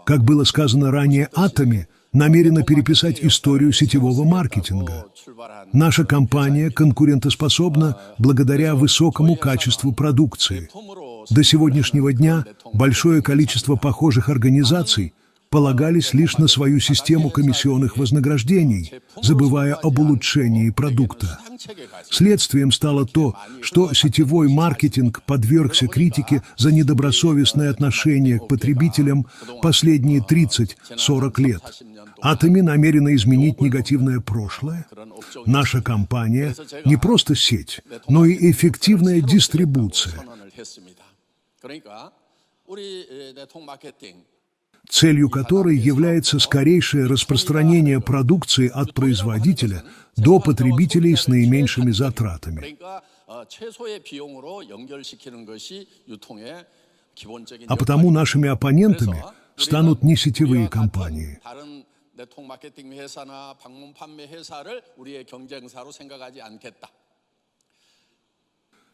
Как было сказано ранее, Atomy намерена переписать историю сетевого маркетинга. Наша компания конкурентоспособна благодаря высокому качеству продукции. До сегодняшнего дня большое количество похожих организаций полагались лишь на свою систему комиссионных вознаграждений, забывая об улучшении продукта. Следствием стало то, что сетевой маркетинг подвергся критике за недобросовестное отношение к потребителям последние 30-40 лет. Atomy намерена изменить негативное прошлое. Наша компания не просто сеть, но и эффективная дистрибуция, целью которой является скорейшее распространение продукции от производителя до потребителей с наименьшими затратами. А потому нашими оппонентами станут не сетевые компании.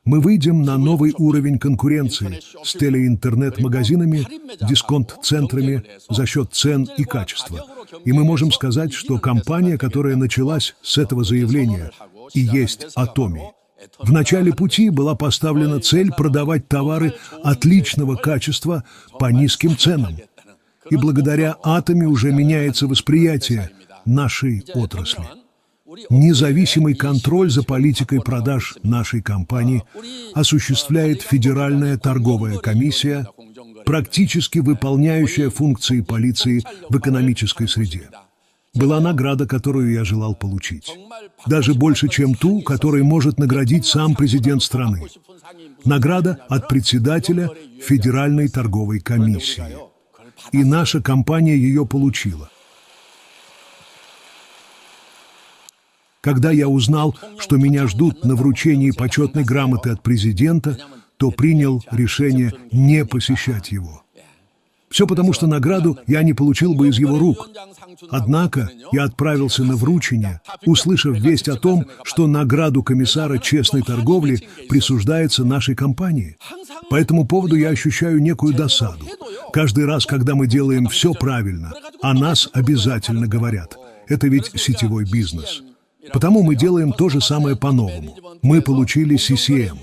Мы выйдем на новый уровень конкуренции с телеинтернет-магазинами, дисконт-центрами за счет цен и качества. И мы можем сказать, что компания, которая началась с этого заявления, и есть Atomy. В начале пути была поставлена цель продавать товары отличного качества по низким ценам. И благодаря Atomy уже меняется восприятие нашей отрасли. Независимый контроль за политикой продаж нашей компании осуществляет Федеральная торговая комиссия, практически выполняющая функции полиции в экономической среде. Была награда, которую я желал получить. Даже больше, чем ту, которой может наградить сам президент страны. Награда от председателя Федеральной торговой комиссии. И наша компания ее получила. Когда я узнал, что меня ждут на вручении почетной грамоты от президента, то принял решение не посещать его. Все потому, что награду я не получил бы из его рук. Однако я отправился на вручение, услышав весть о том, что награду комиссара честной торговли присуждается нашей компании. По этому поводу я ощущаю некую досаду. Каждый раз, когда мы делаем все правильно, о нас обязательно говорят. Это ведь сетевой бизнес. Потому мы делаем то же самое по-новому. Мы получили CCM.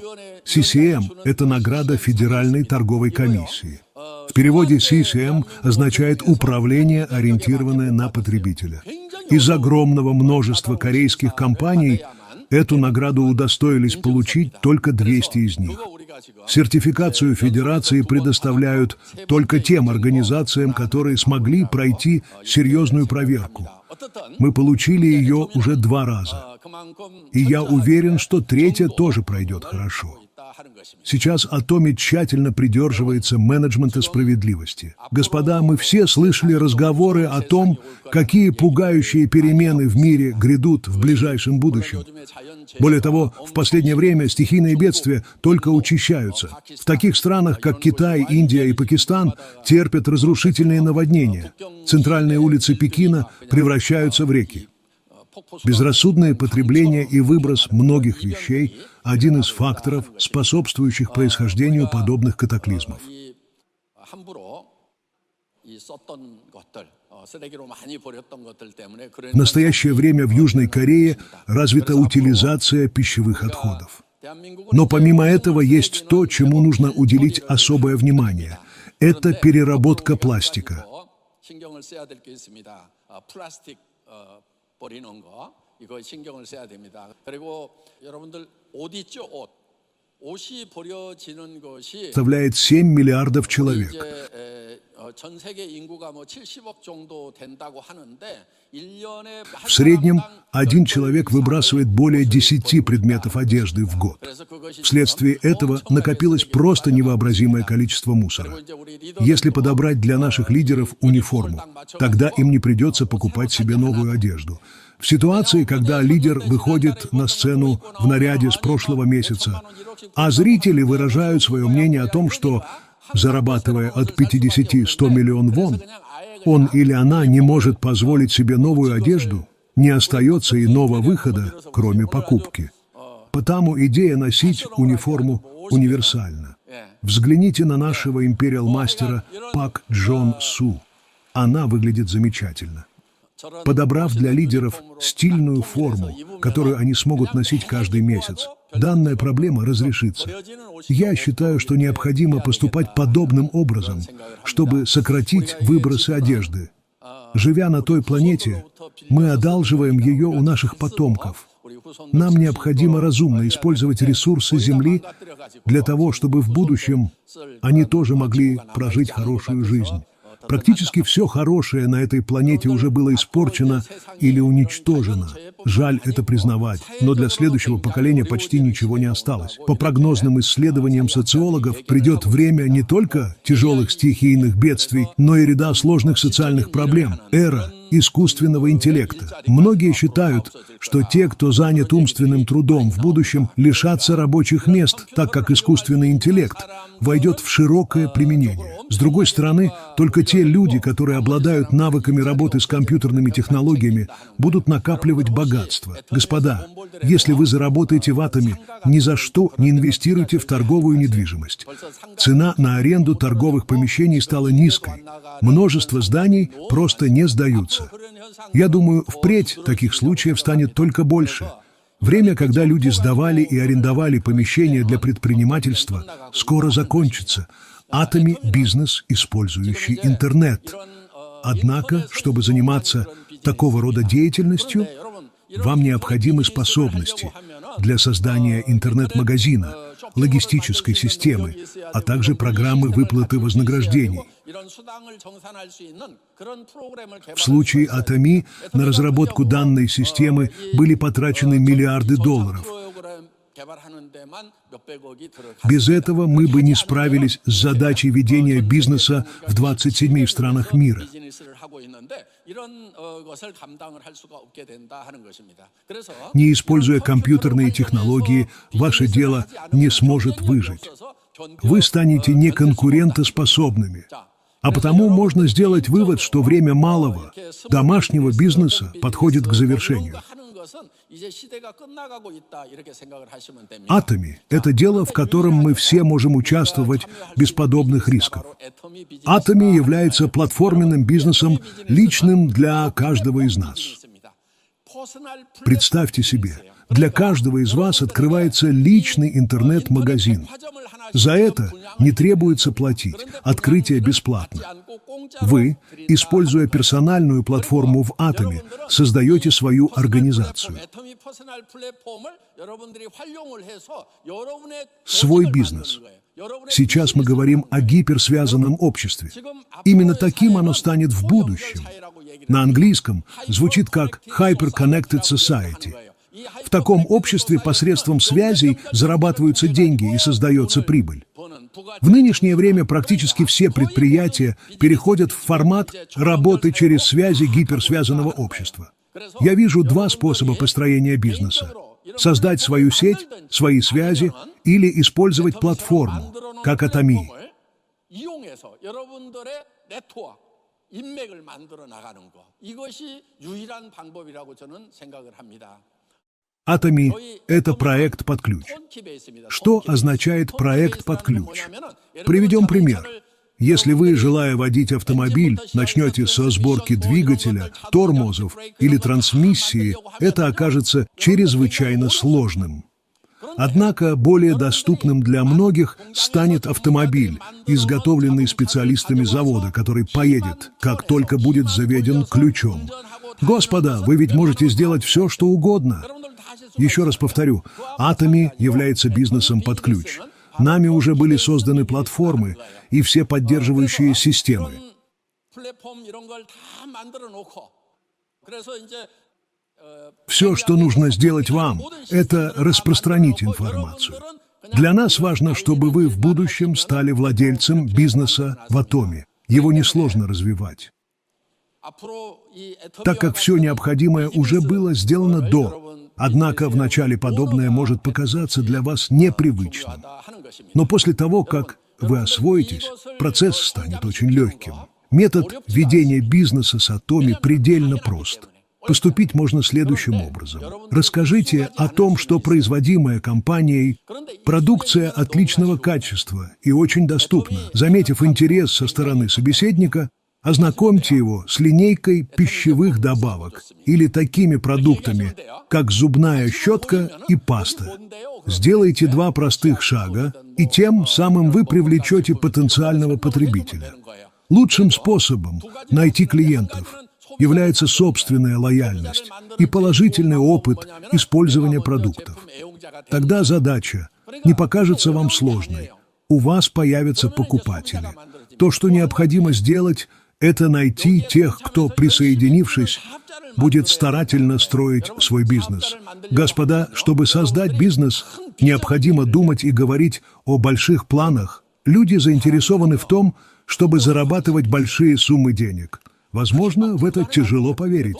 CCM – это награда Федеральной торговой комиссии. В переводе CCM означает «управление, ориентированное на потребителя». Из огромного множества корейских компаний эту награду удостоились получить только 200 из них. Сертификацию Федерации предоставляют только тем организациям, которые смогли пройти серьезную проверку. Мы получили ее уже 2 раза. И я уверен, что 3-я тоже пройдет хорошо. Сейчас Atomy тщательно придерживается менеджмента справедливости. Господа, мы все слышали разговоры о том, какие пугающие перемены в мире грядут в ближайшем будущем. Более того, в последнее время стихийные бедствия только учащаются. В таких странах, как Китай, Индия и Пакистан, терпят разрушительные наводнения. Центральные улицы Пекина превращаются в реки. Безрассудное потребление и выброс многих вещей – один из факторов, способствующих происхождению подобных катаклизмов. В настоящее время в Южной Корее развита утилизация пищевых отходов. Но помимо этого есть то, чему нужно уделить особое внимание. Это переработка пластика. Составляет 7 миллиардов человек. В среднем один человек выбрасывает более 10 предметов одежды в год. Вследствие этого накопилось просто невообразимое количество мусора. Если подобрать для наших лидеров униформу, тогда им не придется покупать себе новую одежду. В ситуации, когда лидер выходит на сцену в наряде с прошлого месяца, а зрители выражают свое мнение о том, что, зарабатывая от 50-100 миллионов вон, он или она не может позволить себе новую одежду, не остается иного выхода, кроме покупки. Потому идея носить униформу универсальна. Взгляните на нашего империал-мастера Пак Джон Су. Она выглядит замечательно. Подобрав для лидеров стильную форму, которую они смогут носить каждый месяц, данная проблема разрешится. Я считаю, что необходимо поступать подобным образом, чтобы сократить выбросы одежды. Живя на той планете, мы одалживаем ее у наших потомков. Нам необходимо разумно использовать ресурсы Земли для того, чтобы в будущем они тоже могли прожить хорошую жизнь. Практически все хорошее на этой планете уже было испорчено или уничтожено. Жаль это признавать, но для следующего поколения почти ничего не осталось. По прогнозным исследованиям социологов, придет время не только тяжелых стихийных бедствий, но и ряда сложных социальных проблем. Эра искусственного интеллекта. Многие считают, что те, кто занят умственным трудом, в будущем лишатся рабочих мест, так как искусственный интеллект войдет в широкое применение. С другой стороны, только те люди, которые обладают навыками работы с компьютерными технологиями, будут накапливать богатство. Господа, если вы заработаете в атоме, ни за что не инвестируйте в торговую недвижимость. Цена на аренду торговых помещений стала низкой. Множество зданий просто не сдаются. Я думаю, впредь таких случаев станет только больше. Время, когда люди сдавали и арендовали помещения для предпринимательства, скоро закончится. Атоме – бизнес, использующий интернет. Однако, чтобы заниматься такого рода деятельностью, вам необходимы способности для создания интернет-магазина, логистической системы, а также программы выплаты вознаграждений. В случае Atomy на разработку данной системы были потрачены миллиарды долларов. Без этого мы бы не справились с задачей ведения бизнеса в 27 странах мира. Не используя компьютерные технологии, ваше дело не сможет выжить. Вы станете неконкурентоспособными. А потому можно сделать вывод, что время малого домашнего бизнеса подходит к завершению. Atomy – это дело, в котором мы все можем участвовать без подобных рисков. Atomy является платформенным бизнесом, личным для каждого из нас. Представьте себе, для каждого из вас открывается личный интернет-магазин. За это не требуется платить, открытие бесплатно. Вы, используя персональную платформу в Atomy, создаете свою организацию. Свой бизнес. Сейчас мы говорим о гиперсвязанном обществе. Именно таким оно станет в будущем. На английском звучит как «hyper-connected society». В таком обществе посредством связей зарабатываются деньги и создается прибыль. В нынешнее время практически все предприятия переходят в формат работы через связи гиперсвязанного общества. Я вижу два способа построения бизнеса: создать свою сеть, свои связи или использовать платформу, как Atomy. Atomy – это проект под ключ. Что означает проект под ключ? Приведем пример. Если вы, желая водить автомобиль, начнете со сборки двигателя, тормозов или трансмиссии, это окажется чрезвычайно сложным. Однако более доступным для многих станет автомобиль, изготовленный специалистами завода, который поедет, как только будет заведен ключом. Господа, вы ведь можете сделать все, что угодно. Еще раз повторю, Atomy является бизнесом под ключ. Нами уже были созданы платформы и все поддерживающие системы. Все, что нужно сделать вам, это распространить информацию. Для нас важно, чтобы вы в будущем стали владельцем бизнеса в Atomy. Его несложно развивать, так как все необходимое уже было сделано до. Однако вначале подобное может показаться для вас непривычным. Но после того, как вы освоитесь, процесс станет очень легким. Метод ведения бизнеса с Atomy предельно прост. Поступить можно следующим образом. Расскажите о том, что производимая компанией продукция отличного качества и очень доступна. Заметив интерес со стороны собеседника, ознакомьте его с линейкой пищевых добавок или такими продуктами, как зубная щетка и паста. Сделайте 2 простых шага, и тем самым вы привлечете потенциального потребителя. Лучшим способом найти клиентов является собственная лояльность и положительный опыт использования продуктов. Тогда задача не покажется вам сложной. У вас появятся покупатели. То, что необходимо сделать, это найти тех, кто, присоединившись, будет старательно строить свой бизнес. Господа, чтобы создать бизнес, необходимо думать и говорить о больших планах. Люди заинтересованы в том, чтобы зарабатывать большие суммы денег. Возможно, в это тяжело поверить.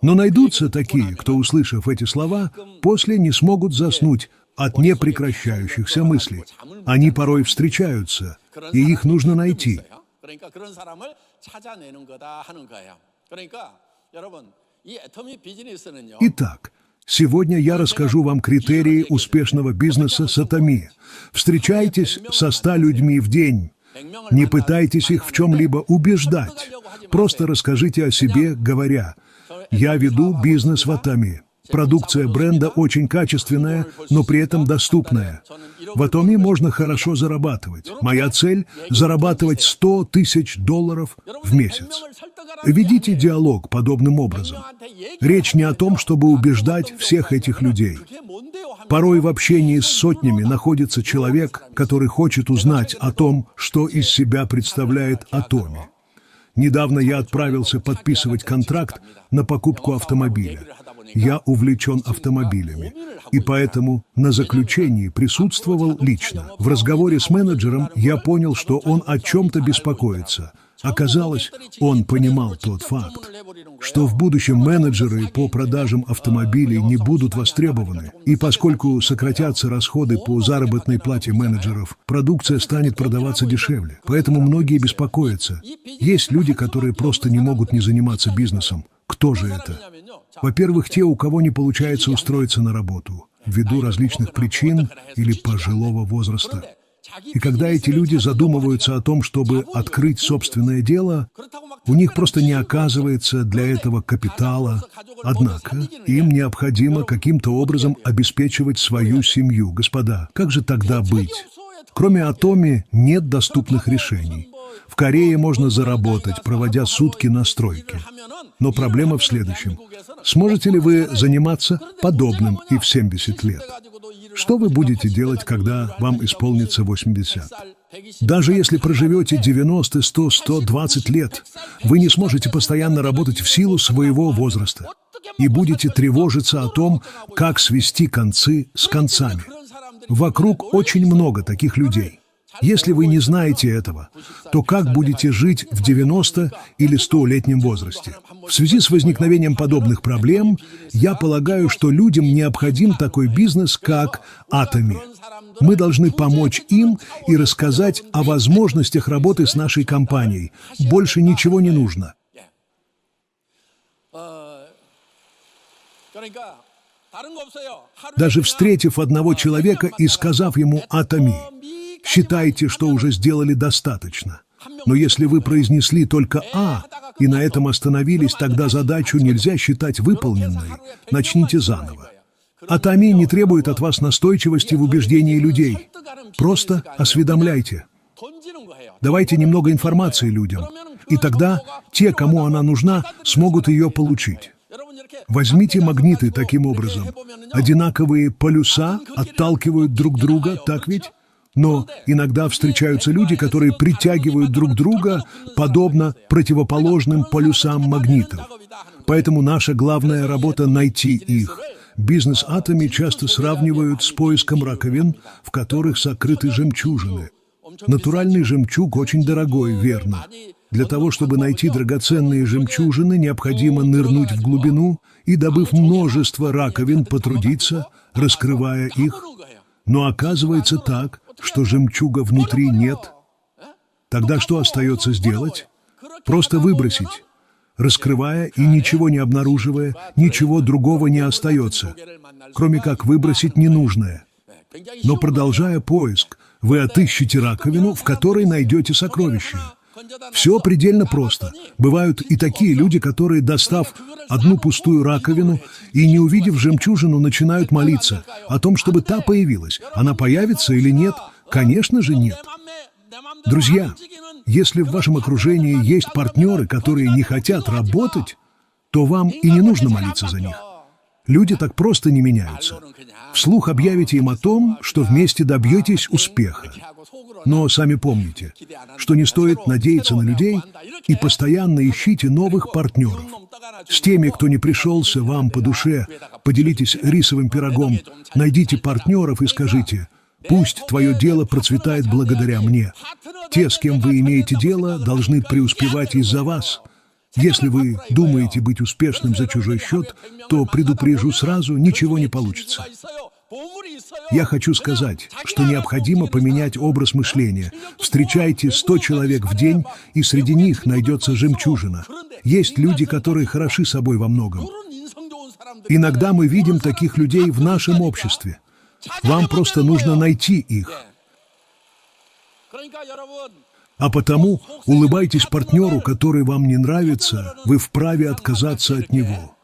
Но найдутся такие, кто, услышав эти слова, после не смогут заснуть от непрекращающихся мыслей. Они порой встречаются, и их нужно найти. Итак, сегодня я расскажу вам критерии успешного бизнеса с Atomy. Встречайтесь со 100 людьми в день. Не пытайтесь их в чем-либо убеждать. Просто расскажите о себе, говоря: «Я веду бизнес в Atomy». Продукция бренда очень качественная, но при этом доступная. В Atomy можно хорошо зарабатывать. Моя цель – зарабатывать $100 000 в месяц. Ведите диалог подобным образом. Речь не о том, чтобы убеждать всех этих людей. Порой в общении с сотнями находится человек, который хочет узнать о том, что из себя представляет Atomy. Недавно я отправился подписывать контракт на покупку автомобиля. Я увлечен автомобилями, и поэтому на заключении присутствовал лично. В разговоре с менеджером я понял, что он о чем-то беспокоится. Оказалось, он понимал тот факт, что в будущем менеджеры по продажам автомобилей не будут востребованы, и поскольку сократятся расходы по заработной плате менеджеров, продукция станет продаваться дешевле. Поэтому многие беспокоятся. Есть люди, которые просто не могут не заниматься бизнесом. Кто же это? Во-первых, те, у кого не получается устроиться на работу, ввиду различных причин или пожилого возраста. И когда эти люди задумываются о том, чтобы открыть собственное дело, у них просто не оказывается для этого капитала. Однако им необходимо каким-то образом обеспечивать свою семью. Господа, как же тогда быть? Кроме Atomy нет доступных решений. В Корее можно заработать, проводя сутки на стройке. Но проблема в следующем. Сможете ли вы заниматься подобным и в 70 лет? Что вы будете делать, когда вам исполнится 80? Даже если проживете 90, 100, 120 лет, вы не сможете постоянно работать в силу своего возраста и будете тревожиться о том, как свести концы с концами. Вокруг очень много таких людей. Если вы не знаете этого, то как будете жить в 90 или 100-летнем возрасте? В связи с возникновением подобных проблем, я полагаю, что людям необходим такой бизнес, как Atomy. Мы должны помочь им и рассказать о возможностях работы с нашей компанией. Больше ничего не нужно. Даже встретив одного человека и сказав ему Atomy, считайте, что уже сделали достаточно. Но если вы произнесли только «А» и на этом остановились, тогда задачу нельзя считать выполненной. Начните заново. Atomy не требует от вас настойчивости в убеждении людей. Просто осведомляйте. Давайте немного информации людям, и тогда те, кому она нужна, смогут ее получить. Возьмите магниты таким образом. Одинаковые полюса отталкивают друг друга, так ведь? Но иногда встречаются люди, которые притягивают друг друга, подобно противоположным полюсам магнитов. Поэтому наша главная работа — найти их. Бизнес Atomy часто сравнивают с поиском раковин, в которых сокрыты жемчужины. Натуральный жемчуг очень дорогой, верно. Для того, чтобы найти драгоценные жемчужины, необходимо нырнуть в глубину и, добыв множество раковин, потрудиться, раскрывая их. Но оказывается так, что жемчуга внутри нет. Тогда что остается сделать? Просто выбросить. Раскрывая и ничего не обнаруживая, ничего другого не остается, кроме как выбросить ненужное. Но продолжая поиск, вы отыщете раковину, в которой найдете сокровище. Все предельно просто. Бывают и такие люди, которые, достав одну пустую раковину и не увидев жемчужину, начинают молиться о том, чтобы та появилась. Она появится или нет? Конечно же нет. Друзья, если в вашем окружении есть партнеры, которые не хотят работать, то вам и не нужно молиться за них. Люди так просто не меняются. Вслух объявите им о том, что вместе добьетесь успеха. Но сами помните, что не стоит надеяться на людей и постоянно ищите новых партнеров. С теми, кто не пришелся вам по душе, поделитесь рисовым пирогом, найдите партнеров и скажите: «Пусть твое дело процветает благодаря мне». Те, с кем вы имеете дело, должны преуспевать из-за вас. Если вы думаете быть успешным за чужой счет, то, предупрежу сразу, ничего не получится. Я хочу сказать, что необходимо поменять образ мышления. Встречайте 100 человек в день, и среди них найдется жемчужина. Есть люди, которые хороши собой во многом. Иногда мы видим таких людей в нашем обществе. Вам просто нужно найти их. А потому улыбайтесь партнеру, который вам не нравится, вы вправе отказаться от него.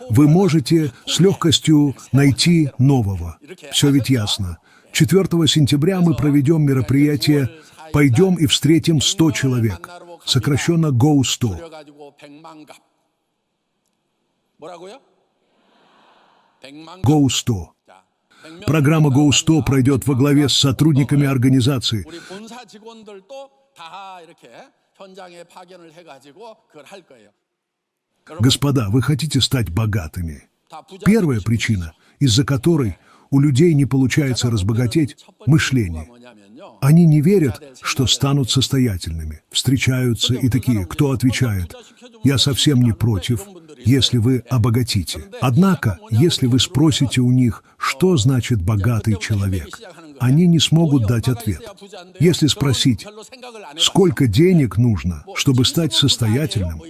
Вы можете с легкостью найти нового. Все ведь ясно. 4 сентября мы проведем мероприятие «Пойдем и встретим 100 человек», сокращенно «Go100». Go100. Программа Go100 пройдет во главе с сотрудниками организации. Господа, вы хотите стать богатыми? Первая причина, из-за которой у людей не получается разбогатеть – мышление. Они не верят, что станут состоятельными. Встречаются и такие: кто отвечает: «Я совсем не против, если вы обогатите». Однако, если вы спросите у них, что значит богатый человек, они не смогут дать ответ. Если спросить, сколько денег нужно, чтобы стать состоятельным,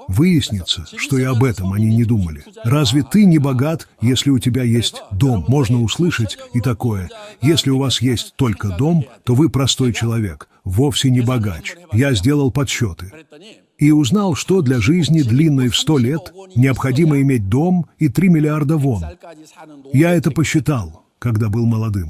выяснится, что и об этом они не думали. Разве ты не богат, если у тебя есть дом? Можно услышать и такое: если у вас есть только дом, то вы простой человек, вовсе не богач. Я сделал подсчеты и узнал, что для жизни, длинной в 100 лет, необходимо иметь дом и 3 миллиарда вон. Я это посчитал, когда был молодым.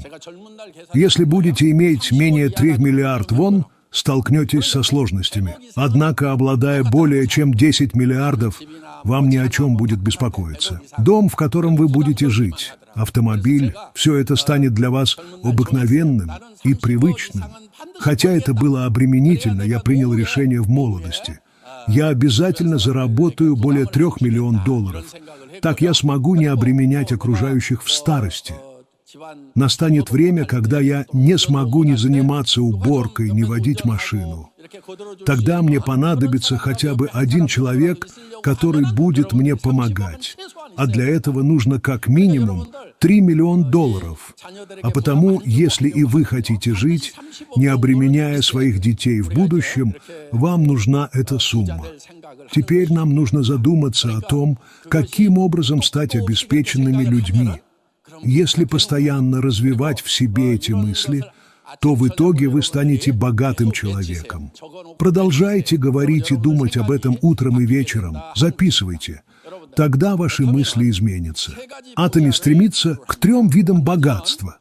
Если будете иметь менее 3 миллиард вон, столкнетесь со сложностями. Однако, обладая более чем 10 миллиардов, вам ни о чем будет беспокоиться. Дом, в котором вы будете жить, автомобиль – все это станет для вас обыкновенным и привычным. Хотя это было обременительно, я принял решение в молодости. Я обязательно заработаю более 3 миллионов долларов. Так я смогу не обременять окружающих в старости. Настанет время, когда я не смогу ни заниматься уборкой, ни водить машину. Тогда мне понадобится хотя бы один человек, который будет мне помогать. А для этого нужно как минимум 3 миллиона долларов. А потому, если и вы хотите жить, не обременяя своих детей в будущем, вам нужна эта сумма. Теперь нам нужно задуматься о том, каким образом стать обеспеченными людьми. Если постоянно развивать в себе эти мысли, то в итоге вы станете богатым человеком. Продолжайте говорить и думать об этом утром и вечером. Записывайте. Тогда ваши мысли изменятся. Атоми стремится к 3 видам богатства.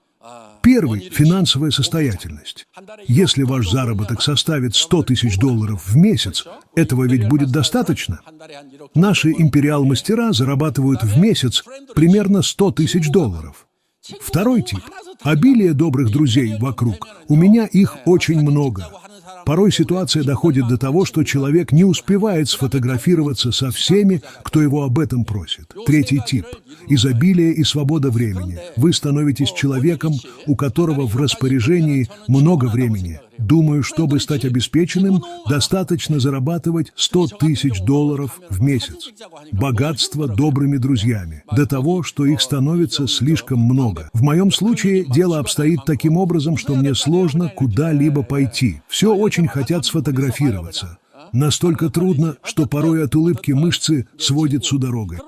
Первый – финансовая состоятельность. Если ваш заработок составит 100 тысяч долларов в месяц, этого ведь будет достаточно. Наши империал-мастера зарабатывают в месяц примерно 100 тысяч долларов. Второй тип – обилие добрых друзей вокруг. У меня их очень много. Порой ситуация доходит до того, что человек не успевает сфотографироваться со всеми, кто его об этом просит. Третий тип – изобилие и свобода времени. Вы становитесь человеком, у которого в распоряжении много времени. Думаю, чтобы стать обеспеченным, достаточно зарабатывать 100 тысяч долларов в месяц. Богатство добрыми друзьями. До того, что их становится слишком много. В моем случае дело обстоит таким образом, что мне сложно куда-либо пойти. Все очень хотят сфотографироваться. Настолько трудно, что порой от улыбки мышцы сводит судорогой.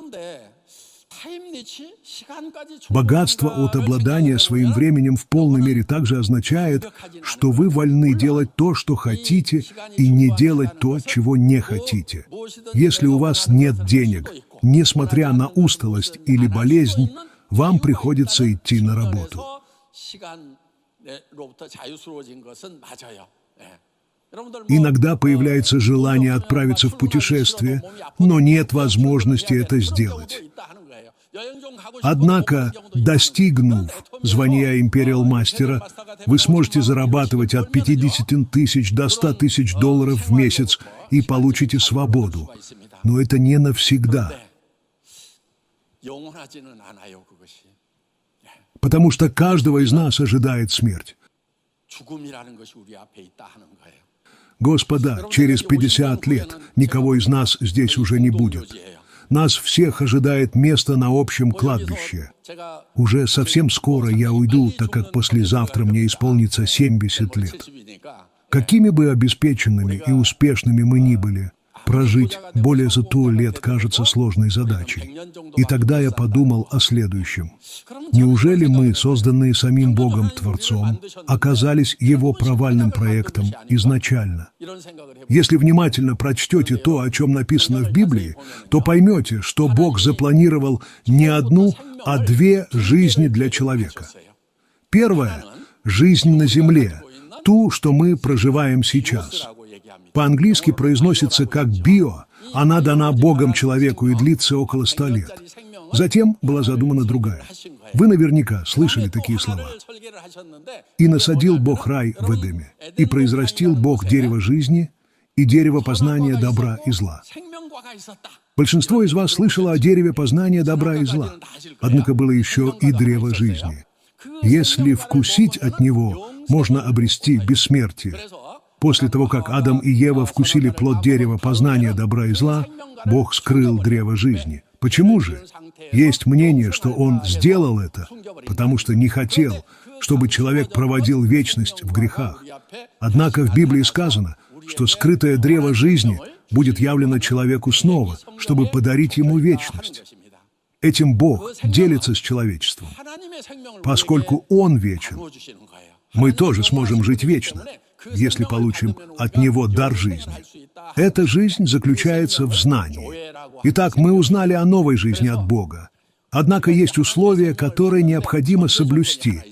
Богатство от обладания своим временем в полной мере также означает, что вы вольны делать то, что хотите, и не делать то, чего не хотите. Если у вас нет денег, несмотря на усталость или болезнь, вам приходится идти на работу. Иногда появляется желание отправиться в путешествие, но нет возможности это сделать. Однако, достигнув звания Imperial мастера, вы сможете зарабатывать от 50 тысяч до 100 тысяч долларов в месяц и получите свободу. Но это не навсегда. Потому что каждого из нас ожидает смерть. Господа, через 50 лет никого из нас здесь уже не будет. Нас всех ожидает место на общем кладбище. Уже совсем скоро я уйду, так как послезавтра мне исполнится 70 лет. Какими бы обеспеченными и успешными мы ни были, прожить более 100 лет кажется сложной задачей. И тогда я подумал о следующем. Неужели мы, созданные самим Богом Творцом, оказались Его провальным проектом изначально? Если внимательно прочтете то, о чем написано в Библии, то поймете, что Бог запланировал не одну, а 2 жизни для человека. Первая – жизнь на земле, ту, что мы проживаем сейчас. По-английски произносится как «био», она дана Богом человеку и длится около 100 лет. Затем была задумана другая. Вы наверняка слышали такие слова. «И насадил Бог рай в Эдеме, и произрастил Бог дерево жизни и дерево познания добра и зла». Большинство из вас слышало о дереве познания добра и зла. Однако было еще и древо жизни. Если вкусить от него, можно обрести бессмертие. После того, как Адам и Ева вкусили плод дерева познания добра и зла, Бог скрыл древо жизни. Почему же? Есть мнение, что Он сделал это, потому что не хотел, чтобы человек проводил вечность в грехах. Однако в Библии сказано, что скрытое древо жизни будет явлено человеку снова, чтобы подарить ему вечность. Этим Бог делится с человечеством. Поскольку Он вечен, мы тоже сможем жить вечно, если получим от Него дар жизни. Эта жизнь заключается в знании. Итак, мы узнали о новой жизни от Бога. Однако есть условия, которые необходимо соблюсти.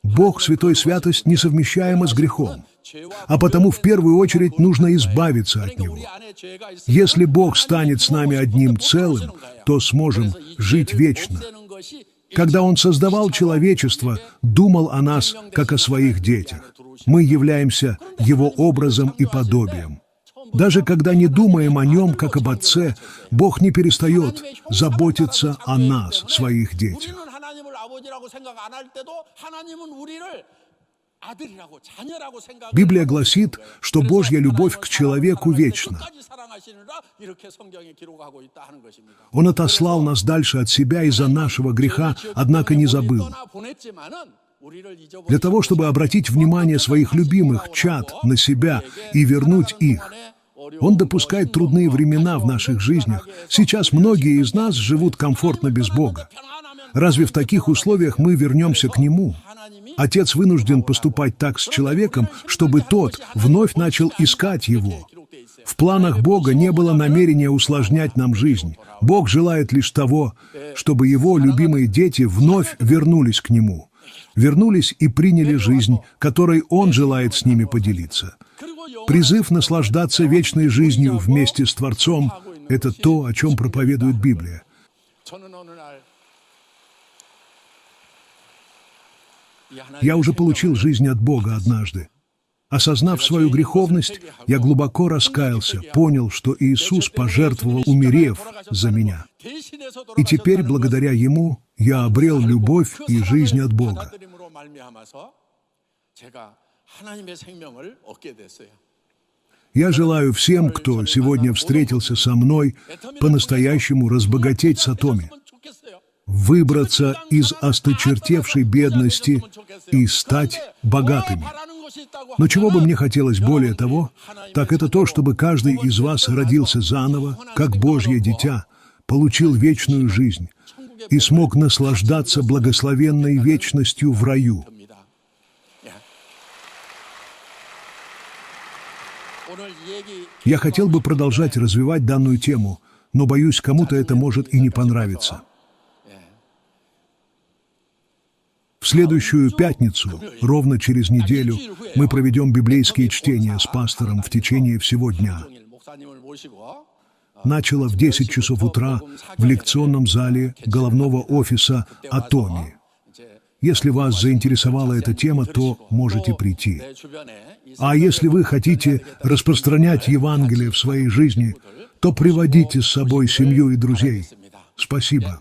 Бог, святой святость, несовмещаема с грехом. А потому в первую очередь нужно избавиться от него. Если Бог станет с нами одним целым, то сможем жить вечно. Когда Он создавал человечество, думал о нас, как о своих детях. Мы являемся Его образом и подобием. Даже когда не думаем о Нем, как об Отце, Бог не перестает заботиться о нас, своих детях. Библия гласит, что Божья любовь к человеку вечна. Он отослал нас дальше от себя из-за нашего греха, однако не забыл. Для того, чтобы обратить внимание своих любимых чад на себя и вернуть их, Он допускает трудные времена в наших жизнях. Сейчас многие из нас живут комфортно без Бога. Разве в таких условиях мы вернемся к Нему? Отец вынужден поступать так с человеком, чтобы тот вновь начал искать Его. В планах Бога не было намерения усложнять нам жизнь. Бог желает лишь того, чтобы Его любимые дети вновь вернулись к Нему. Вернулись и приняли жизнь, которой Он желает с ними поделиться. Призыв наслаждаться вечной жизнью вместе с Творцом – это то, о чем проповедует Библия. Я уже получил жизнь от Бога однажды. Осознав свою греховность, я глубоко раскаялся, понял, что Иисус пожертвовал, умерев за меня. И теперь, благодаря Ему, я обрел любовь и жизнь от Бога. Я желаю всем, кто сегодня встретился со мной, по-настоящему разбогатеть сатоми, выбраться из осточертевшей бедности и стать богатыми. Но чего бы мне хотелось более того, так это то, чтобы каждый из вас родился заново, как Божье дитя, получил вечную жизнь и смог наслаждаться благословенной вечностью в раю. Я хотел бы продолжать развивать данную тему, но боюсь, кому-то это может и не понравиться. В следующую пятницу, ровно через неделю, мы проведем библейские чтения с пастором в течение всего дня. Начало в 10 часов утра в лекционном зале головного офиса Атоми. Если вас заинтересовала эта тема, то можете прийти. А если вы хотите распространять Евангелие в своей жизни, то приводите с собой семью и друзей. Спасибо.